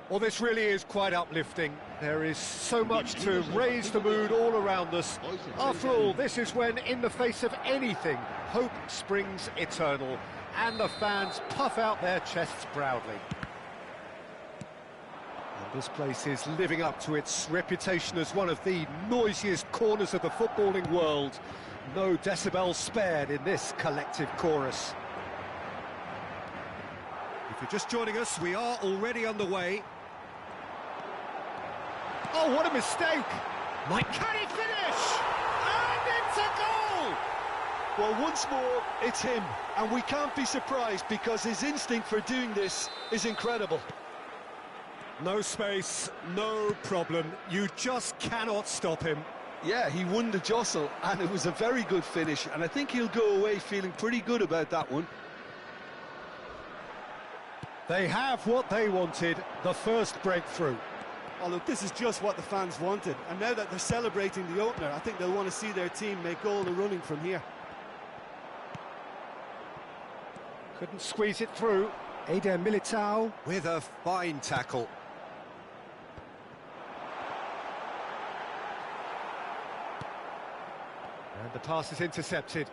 Well, this really is quite uplifting. There is so much to raise the mood all around us. After all, this is when, in the face of anything, hope springs eternal, and the fans puff out their chests proudly. And this place is living up to its reputation as one of the noisiest corners of the footballing world. No decibels spared in this collective chorus. If you're just joining us, we are already underway. Oh, what a mistake! Can he finish? And it's a goal! Well, once more, it's him. And we can't be surprised because his instinct for doing this is incredible. No space, no problem. You just cannot stop him. Yeah, he won the jostle, and it was a very good finish. And I think he'll go away feeling pretty good about that one. They have what they wanted, the first breakthrough. Oh, look, this is just what the fans wanted. And now that they're celebrating the opener, I think they'll want to see their team make all the running from here. Couldn't squeeze it through. Eder Militao with a fine tackle. And the pass is intercepted.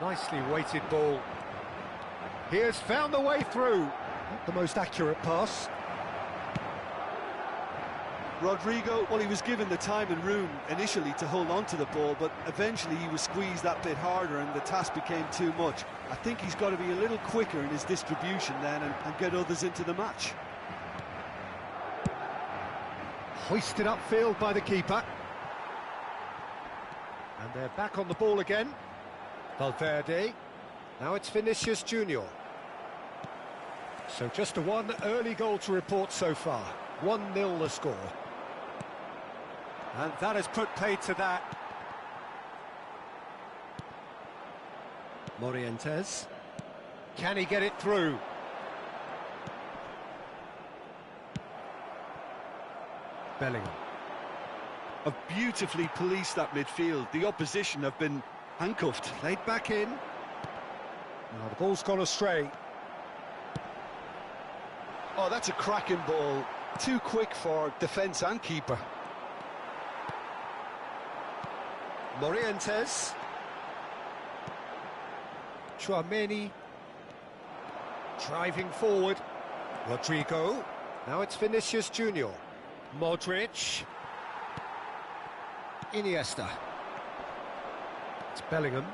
Nicely weighted ball. He has found the way through. Not the most accurate pass. Rodrigo, well, he was given the time and room initially to hold on to the ball, but eventually he was squeezed that bit harder and the task became too much. I think he's got to be a little quicker in his distribution then and get others into the match. Hoisted upfield by the keeper. And they're back on the ball again. Valverde. Now it's Vinicius Junior. So just a one early goal to report so far. 1-0 the score. And that has put paid to that. Morientes. Can he get it through? Bellingham. Have beautifully policed that midfield. The opposition have been handcuffed. Played back in. Now the ball's gone astray. Oh, that's a cracking ball. Too quick for defence and keeper. Morientes. Chouameni. Driving forward. Rodrigo. Now it's Vinicius Junior. Modric. Iniesta. It's Bellingham.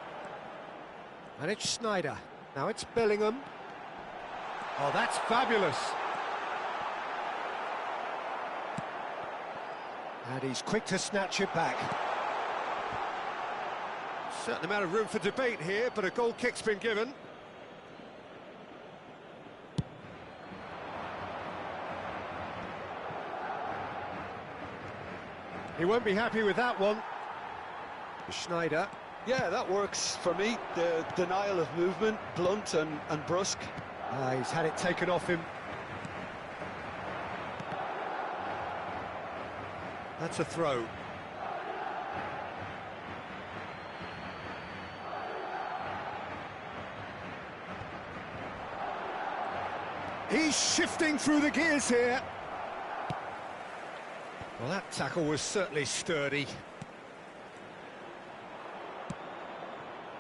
And it's Schneider. Now it's Bellingham. Oh, that's fabulous. And he's quick to snatch it back. Certain amount of room for debate here, but a goal kick's been given. He won't be happy with that one. Schneider. Yeah, that works for me. The denial of movement, blunt and brusque. He's had it taken off him. That's a throw. He's shifting through the gears here. Well, that tackle was certainly sturdy.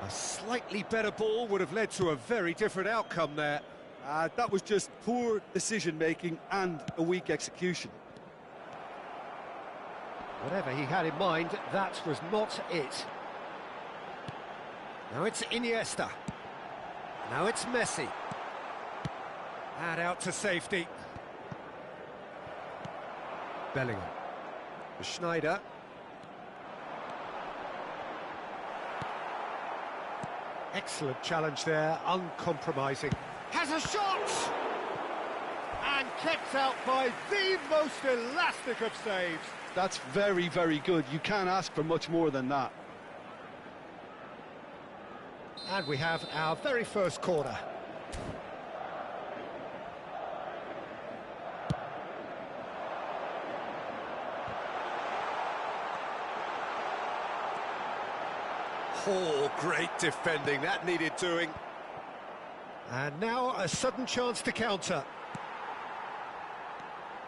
A slightly better ball would have led to a very different outcome there. That was just poor decision-making and a weak execution. Whatever he had in mind, that was not it. Now it's Iniesta. Now it's Messi. And out to safety. Bellingham. Schneider. Excellent challenge there, uncompromising. Has a shot! And kept out by the most elastic of saves. That's very, very good. You can't ask for much more than that. And we have our very first corner. Oh, great defending. That needed doing. And now a sudden chance to counter.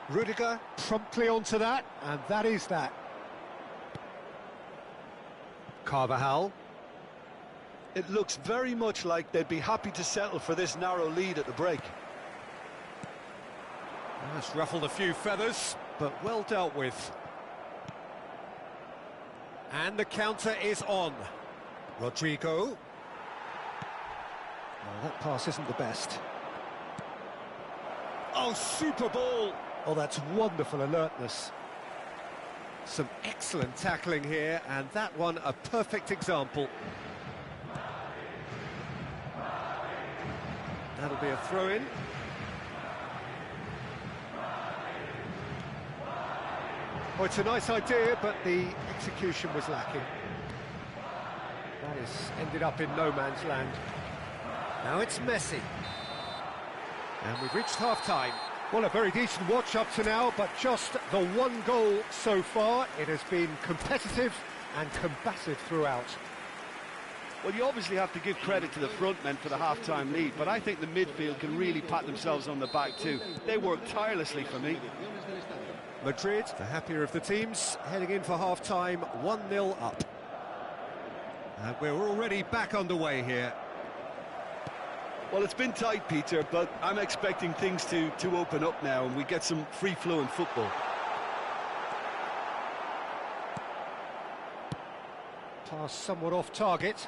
Rudiger promptly onto that, and that is that. Carvajal. It looks very much like they'd be happy to settle for this narrow lead at the break. That's ruffled a few feathers, but well dealt with. And the counter is on. Rodrigo. Well, that pass isn't the best. Oh, super ball! Oh, that's wonderful alertness. Some excellent tackling here, and that one a perfect example. That'll be a throw-in. Oh, it's a nice idea, but the execution was lacking. That has ended up in no man's land. Now it's Messi. And we've reached half-time. Well, a very decent watch up to now, but just the one goal so far. It has been competitive and combative throughout. Well, you obviously have to give credit to the front men for the half-time lead, but I think the midfield can really pat themselves on the back too. They work tirelessly for me. Madrid, the happier of the teams, heading in for half-time, 1-0 up. And we're already back underway here. Well, it's been tight, Peter, but I'm expecting things to open up now and we get some free-flowing football. Pass somewhat off target.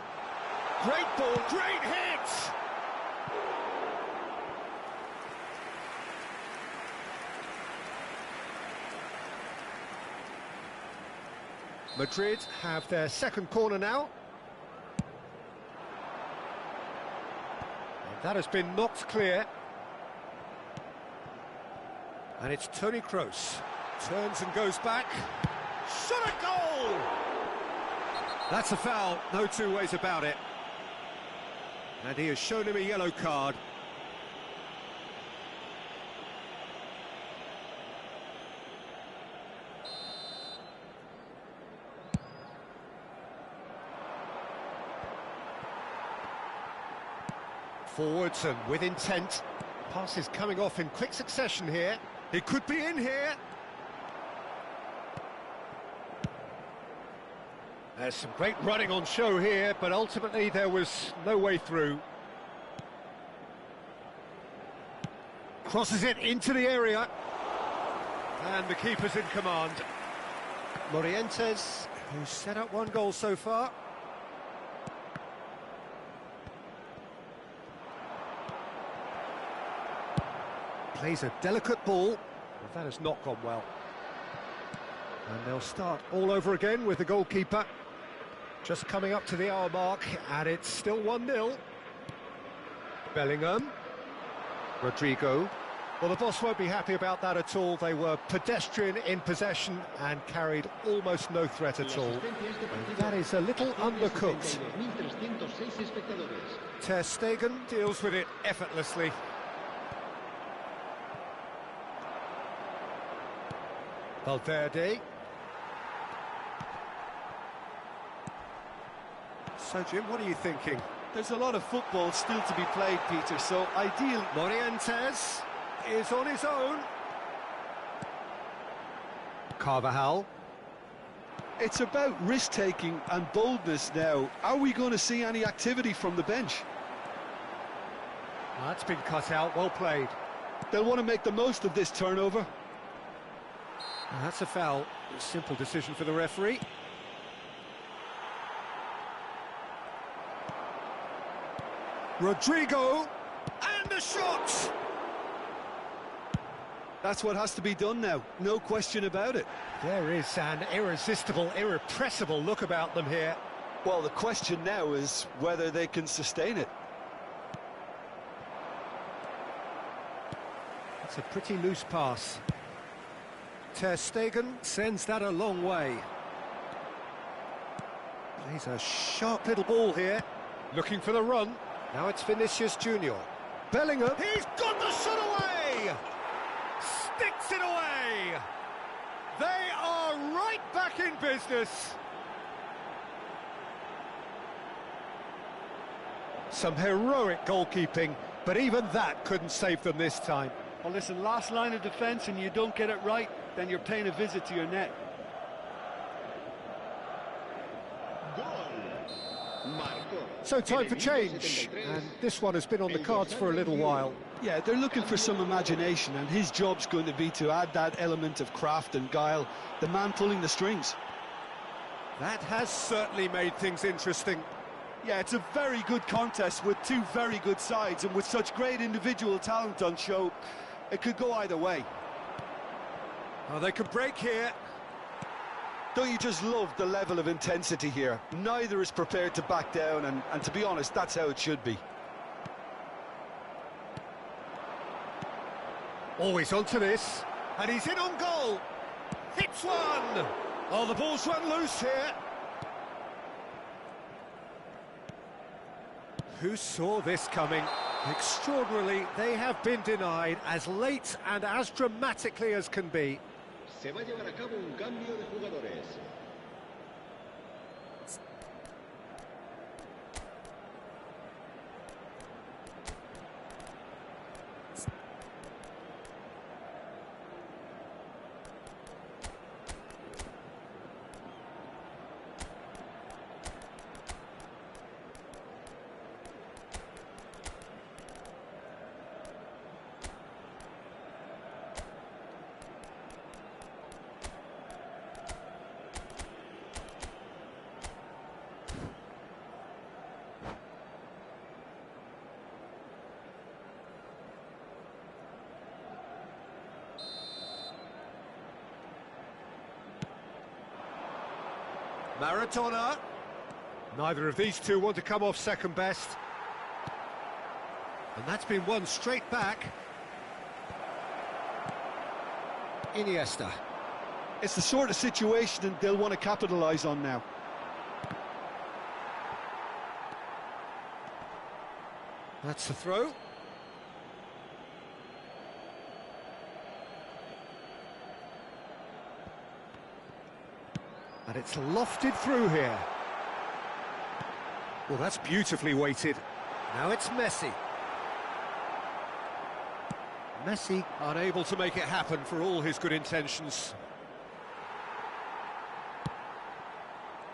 Great ball, great hit! Madrid have their second corner now. And that has been knocked clear. And it's Toni Kroos. Turns and goes back. Shot a goal! That's a foul, no two ways about it. And he has shown him a yellow card. Forwards and with intent. Passes coming off in quick succession here. He could be in here. There's some great running on show here, but ultimately there was no way through. Crosses it into the area. And the keeper's in command. Morientes, who's set up one goal so far. Plays a delicate ball, but that has not gone well. And they'll start all over again with the goalkeeper. Just coming up to the hour mark, and it's still 1-0. Bellingham. Rodrigo. Well, the boss won't be happy about that at all. They were pedestrian in possession and carried almost no threat at all. And that is a little undercooked. Ter Stegen deals with it effortlessly. Valverde. So, Jim, what are you thinking? There's a lot of football still to be played, Peter, so ideal. Morientes is on his own. Carvajal. It's about risk-taking and boldness now. Are we going to see any activity from the bench? That's been cut out, well played. They'll want to make the most of this turnover. That's a foul. A simple decision for the referee. Rodrigo, and the shot! That's what has to be done now, no question about it. There is an irresistible, irrepressible look about them here. Well, the question now is whether they can sustain it. It's a pretty loose pass. Ter Stegen sends that a long way. Plays a sharp little ball here. Looking for the run. Now it's Vinicius Junior. Bellingham. He's got the shot away! Sticks it away! They are right back in business. Some heroic goalkeeping, But even that couldn't save them this time. Well, listen, last line of defence and you don't get it right, then you're paying a visit to your net. So time for change, and this one has been on the cards for a little while. Yeah, they're looking for some imagination, and his job's going to be to add that element of craft and guile, the man pulling the strings. That has certainly made things interesting. Yeah, it's a very good contest with two very good sides, and with such great individual talent on show, it could go either way. Oh, they could break here. Don't you just love the level of intensity here? Neither is prepared to back down, and to be honest, that's how it should be. Always onto this, and he's in on goal. Hits one! Oh, the ball's run loose here. Who saw this coming? Extraordinarily, they have been denied as late and as dramatically as can be. Se va a llevar a cabo un cambio de jugadores. Maradona. Neither of these two want to come off second best. And that's been won straight back. Iniesta. It's the sort of situation that they'll want to capitalise on now. That's the throw. And it's lofted through here. Well, that's beautifully weighted. Now it's Messi. Messi unable to make it happen for all his good intentions.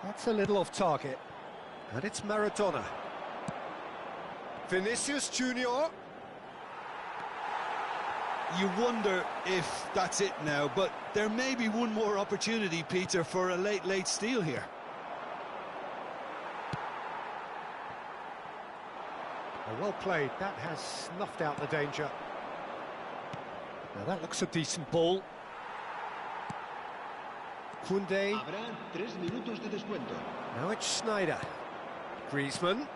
That's a little off target. And it's Maradona. Vinicius Junior. You wonder if that's it now, but there may be one more opportunity, Peter, for a late steal here. Oh, well played. That has snuffed out the danger. Now that looks a decent ball. Koundé. Habrá 3 minutos de descuento. Now it's Schneider. Griezmann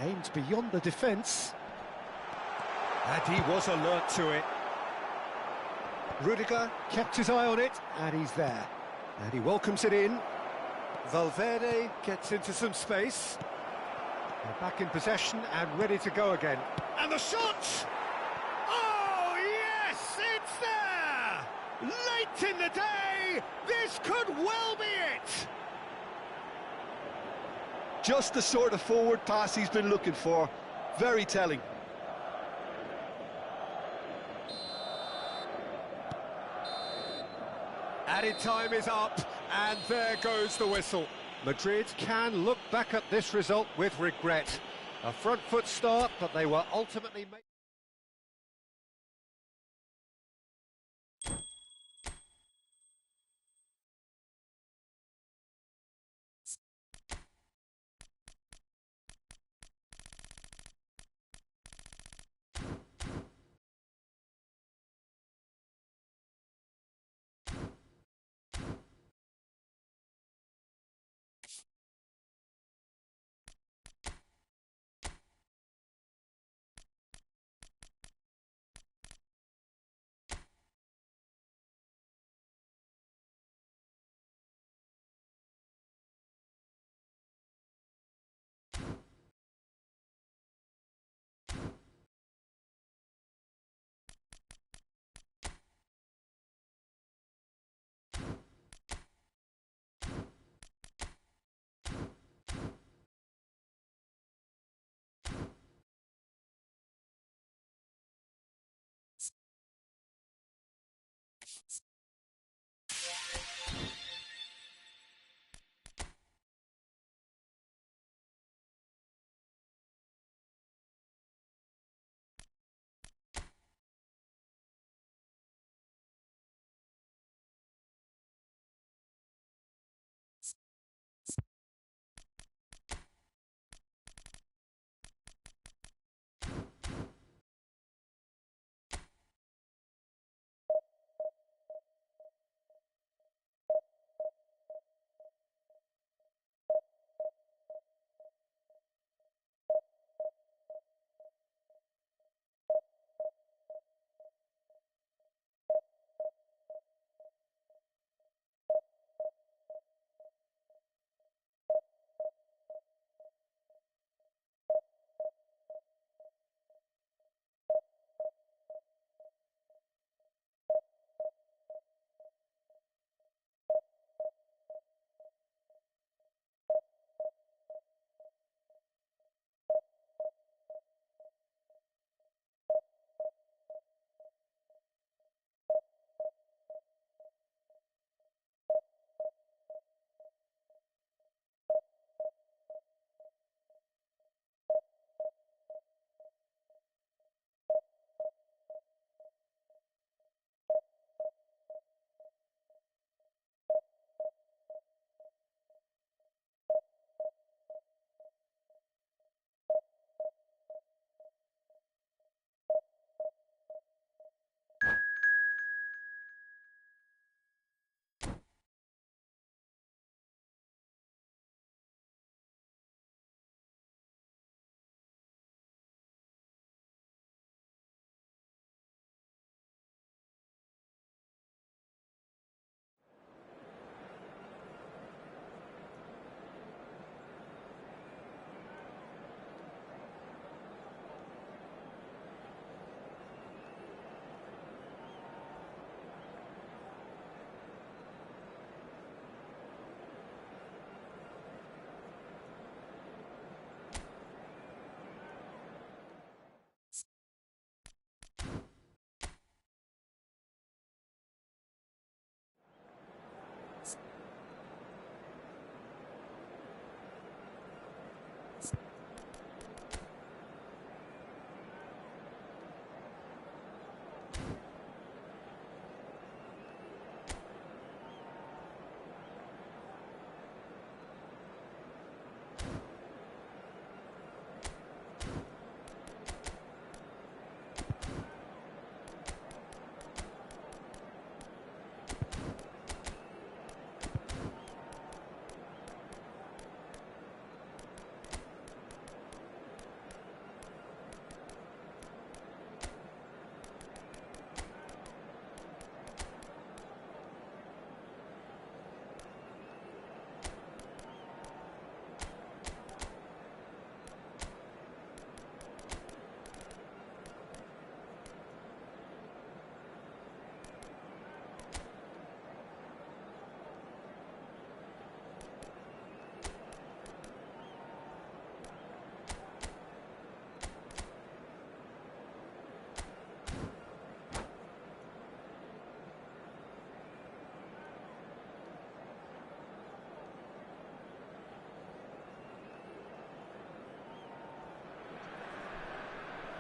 aimed beyond the defence. And he was alert to it. Rudiger kept his eye on it, and he's there. And he welcomes it in. Valverde gets into some space. They're back in possession and ready to go again. And the shot! Oh, yes, it's there! Late in the day, this could well be it! Just the sort of forward pass he's been looking for. Very telling. Added time is up, and there goes the whistle. Madrid can look back at this result with regret. A front foot start, but they were ultimately made...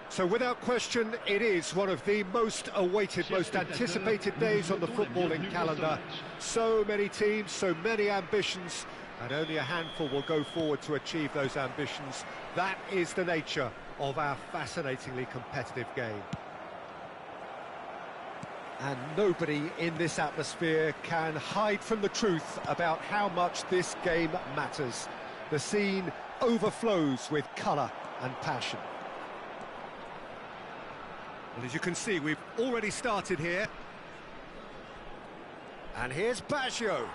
So without question, it is one of the most awaited, most anticipated days on the footballing calendar. So many teams, so many ambitions, and only a handful will go forward to achieve those ambitions. That is the nature of our fascinatingly competitive game. And nobody in this atmosphere can hide from the truth about how much this game matters. The scene overflows with colour and passion. Well, as you can see, we've already started here. And here's Baggio.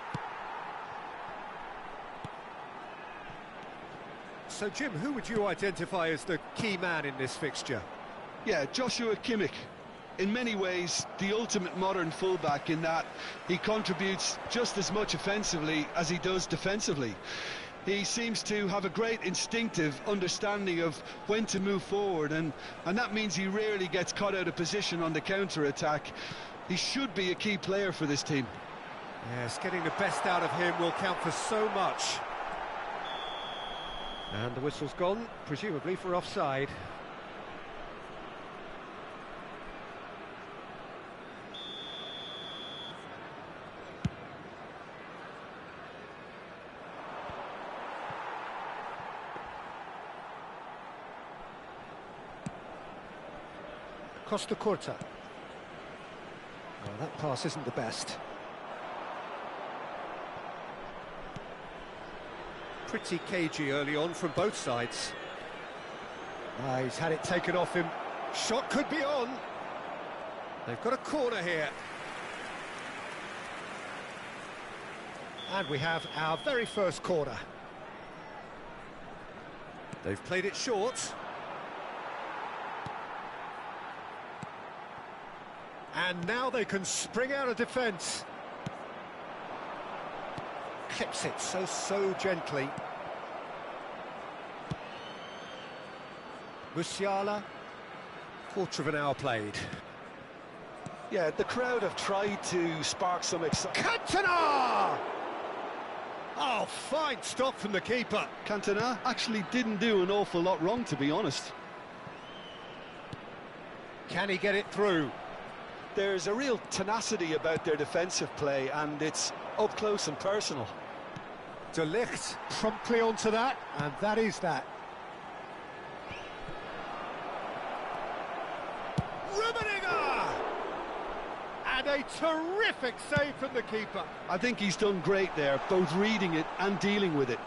So, Jim, who would you identify as the key man in this fixture? Yeah, Joshua Kimmich. In many ways, the ultimate modern fullback in that he contributes just as much offensively as he does defensively. He seems to have a great instinctive understanding of when to move forward, and that means he rarely gets caught out of position on the counter-attack. He should be a key player for this team. Yes, getting the best out of him will count for so much. And the whistle's gone, presumably for offside. Costa Curta. Well, that pass isn't the best. Pretty cagey early on from both sides. He's had it taken off him. Shot could be on. They've got a corner here. And we have our very first corner. They've played it short. And now they can spring out of defence. Clips it so gently. Musiala, quarter of an hour played. Yeah, the crowd have tried to spark some excitement. Cantona! Oh, fine stop from the keeper. Cantona actually didn't do an awful lot wrong, to be honest. Can he get it through? There's a real tenacity about their defensive play, and it's up close and personal. De Ligt promptly onto that, and that is that. Rummenigge! And a terrific save from the keeper. I think he's done great there, both reading it and dealing with it.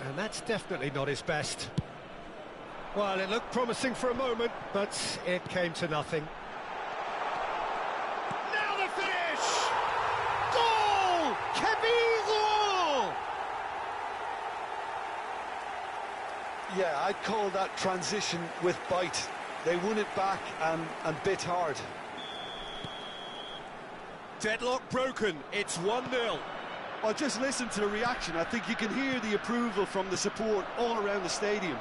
And that's definitely not his best. Well, it looked promising for a moment, but it came to nothing. Now the finish! Goal! Kevin Goal! Yeah, I'd call that transition with bite. They won it back and bit hard. Deadlock broken, it's 1-0. Well, just listen to the reaction. I think you can hear the approval from the support all around the stadium.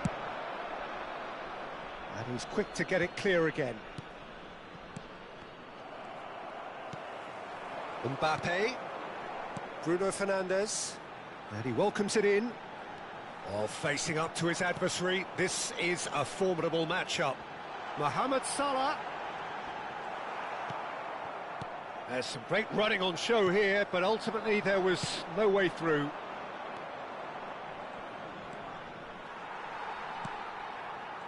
And he's quick to get it clear again. Mbappe. Bruno Fernandes. And he welcomes it in. Oh, facing up to his adversary. This is a formidable matchup. Mohamed Salah. There's some great running on show here, but ultimately there was no way through.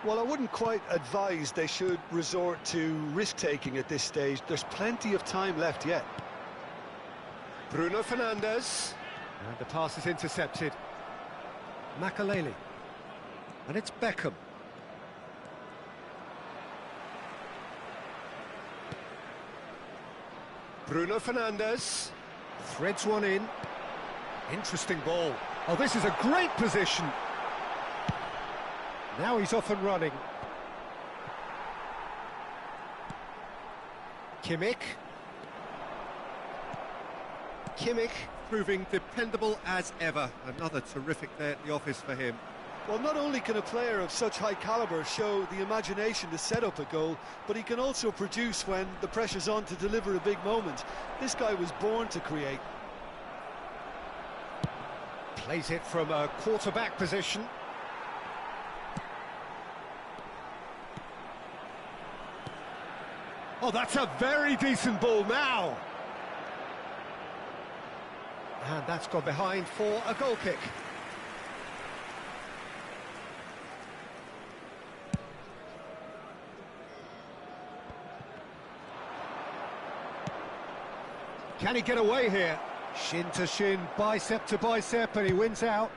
Well, I wouldn't quite advise they should resort to risk-taking at this stage. There's plenty of time left yet. Bruno Fernandes. And the pass is intercepted. Makaleli. And it's Beckham. Bruno Fernandes. Threads one in. Interesting ball. Oh, this is a great position. Now he's off and running. Kimmich. Kimmich proving dependable as ever. Another terrific day at the office for him. Well, not only can a player of such high calibre show the imagination to set up a goal, but he can also produce when the pressure's on to deliver a big moment. This guy was born to create. Plays it from a quarterback position. Oh, that's a very decent ball now. And that's gone behind for a goal kick. Can he get away here? Shin to shin, bicep to bicep, and he wins out.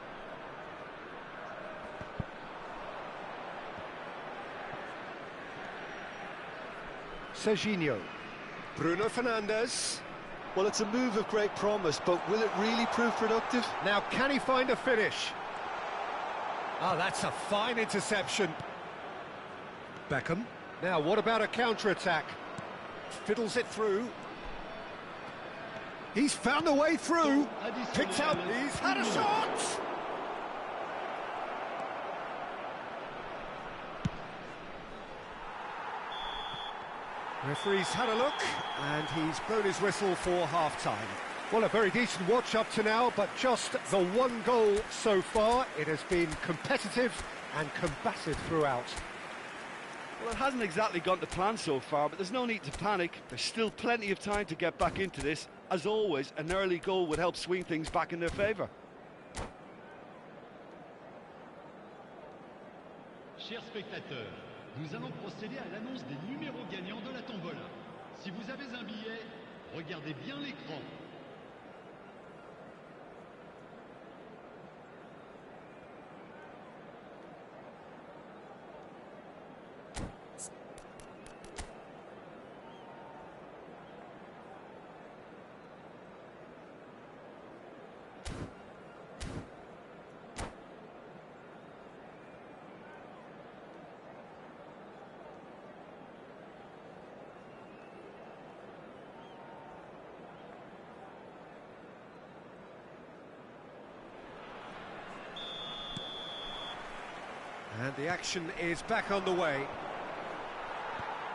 Serginho. Bruno Fernandes. Well, it's a move of great promise, but will it really prove productive? Now, can he find a finish? Oh, that's a fine interception. Beckham. Now, what about a counter-attack? Fiddles it through. He's found a way through. Picks out. He's had a shot. Referee's had a look, and he's blown his whistle for half-time. Well, a very decent watch up to now, but just the one goal so far. It has been competitive and combative throughout. Well, it hasn't exactly gone to plan so far, but there's no need to panic. There's still plenty of time to get back into this. As always, an early goal would help swing things back in their favour. Chers spectateurs, nous allons procéder à l'annonce des numéros gagnants de la tombola. Si vous avez un billet, regardez bien l'écran. And the action is back on the way.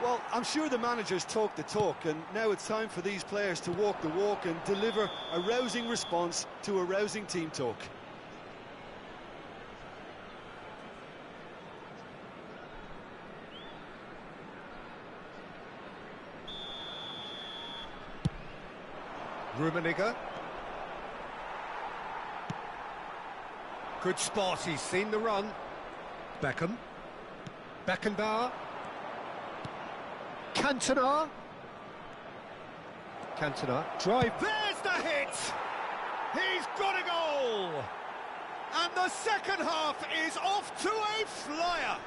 Well, I'm sure the managers talk the talk, and now it's time for these players to walk the walk and deliver a rousing response to a rousing team talk. Rummenigge. Good spot, he's seen the run. Beckham. Beckenbauer. Cantona. Cantona. Drive. There's the hit! He's got a goal! And the second half is off to a flyer!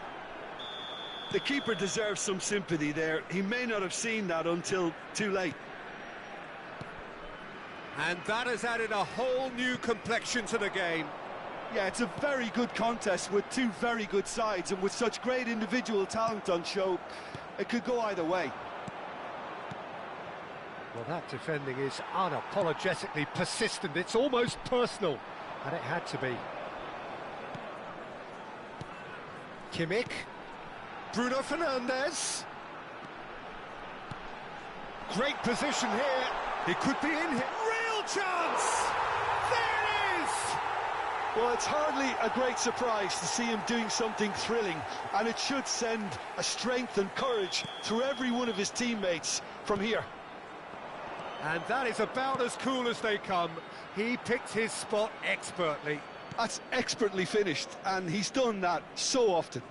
The keeper deserves some sympathy there. He may not have seen that until too late. And that has added a whole new complexion to the game. Yeah, it's a very good contest with two very good sides, and with such great individual talent on show, it could go either way. Well, that defending is unapologetically persistent. It's almost personal, and it had to be. Kimmich. Bruno Fernandes. Great position here. He could be in here. Real chance! There it is! Well, it's hardly a great surprise to see him doing something thrilling, and it should send a strength and courage through every one of his teammates from here. And that is about as cool as they come. He picked his spot expertly. That's expertly finished, and he's done that so often.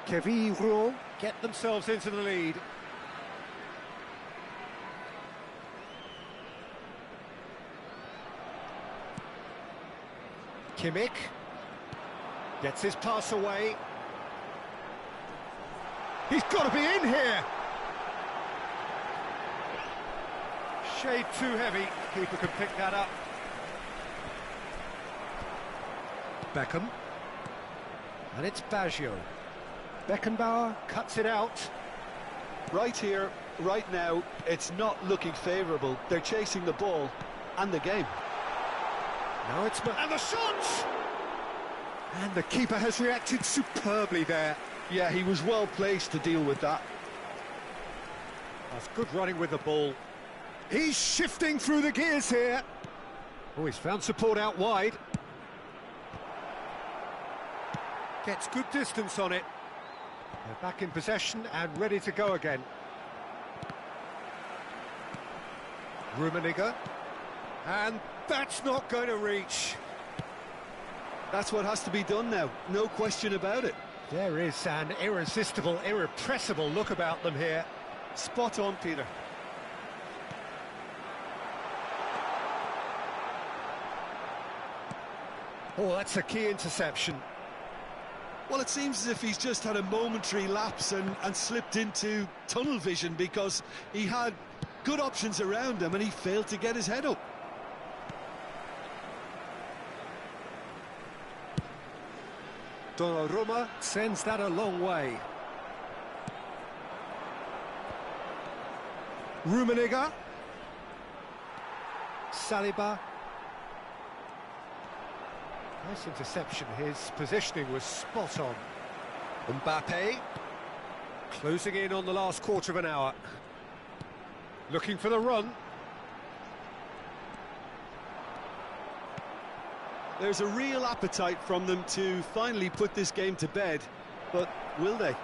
Kevin Roux get themselves into the lead. Kimmich gets his pass away. He's got to be in here. Shade too heavy. Keeper can pick that up. Beckham. And it's Baggio. Beckenbauer cuts it out. Right here, right now, it's not looking favourable. They're chasing the ball and the game. Now it's... And the shot! And the keeper has reacted superbly there. Yeah, he was well placed to deal with that. That's good running with the ball. He's shifting through the gears here. Oh, he's found support out wide. Gets good distance on it. They're back in possession and ready to go again. Rummenigge. And that's not going to reach. That's what has to be done now, no question about it. There is an irresistible, irrepressible look about them here. Spot on, Peter. Oh, that's a key interception. Well, it seems as if he's just had a momentary lapse and slipped into tunnel vision, because he had good options around him and he failed to get his head up. Donnarumma sends that a long way. Rummenigge. Saliba. Nice interception. His positioning was spot on. Mbappe. Closing in on the last quarter of an hour. Looking for the run. There's a real appetite from them to finally put this game to bed, but will they?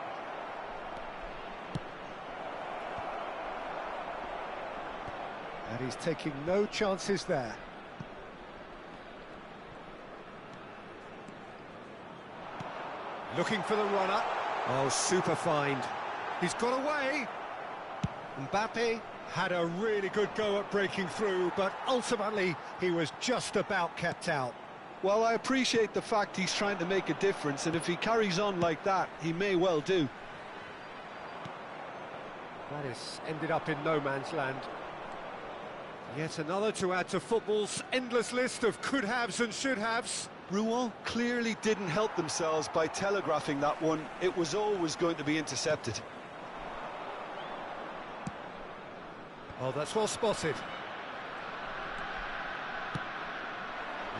And he's taking no chances there. Looking for the runner. Oh, super find. He's got away. Mbappe had a really good go at breaking through, but ultimately he was just about kept out. Well, I appreciate the fact he's trying to make a difference, and if he carries on like that, he may well do. That has ended up in no man's land. Yet another to add to football's endless list of could-haves and should-haves. Rouen clearly didn't help themselves by telegraphing that one. It was always going to be intercepted. Oh, that's well spotted.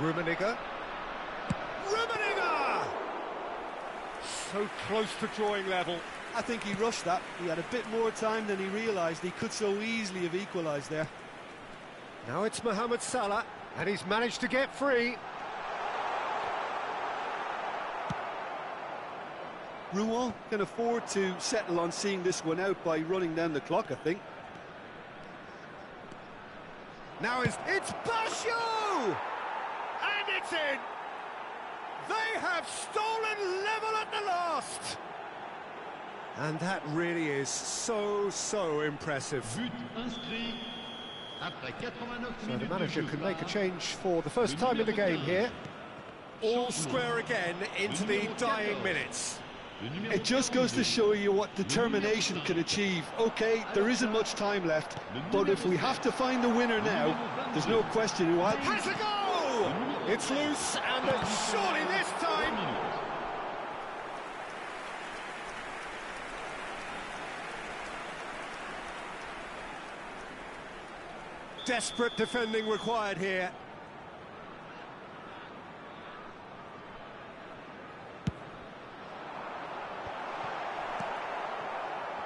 Rummenigge. Rummenigge! So close to drawing level. I think he rushed that. He had a bit more time than he realised. He could so easily have equalised there. Now it's Mohamed Salah, and he's managed to get free. Rouen can afford to settle on seeing this one out by running down the clock, I think. Now it's Basho! And it's in! They have stolen level at the last! And that really is so impressive. But inscrit après 89 So the minutes manager de jeu can make a par change for the first time in the game here. All square again into the dying minutes. le numéro It just goes to 42. show you what determination can achieve. OK, there isn't much time left, but if we have to find the winner now, there's no question who I... Has a goal! It's loose, and surely this time... Desperate defending required here.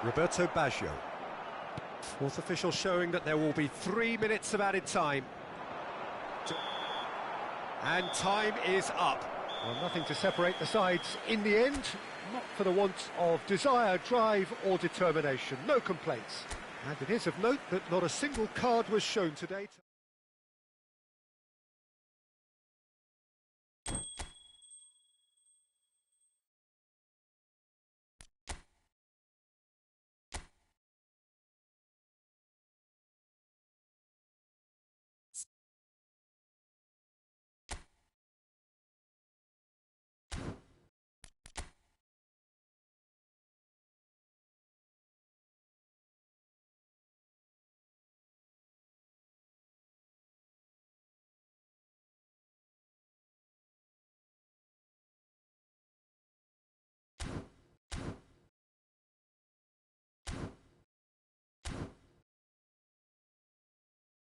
Roberto Baggio. Fourth official showing that there will be 3 minutes of added time. And time is up. Well, nothing to separate the sides in the end, not for the want of desire, drive or determination. No complaints. And it is of note that not a single card was shown today.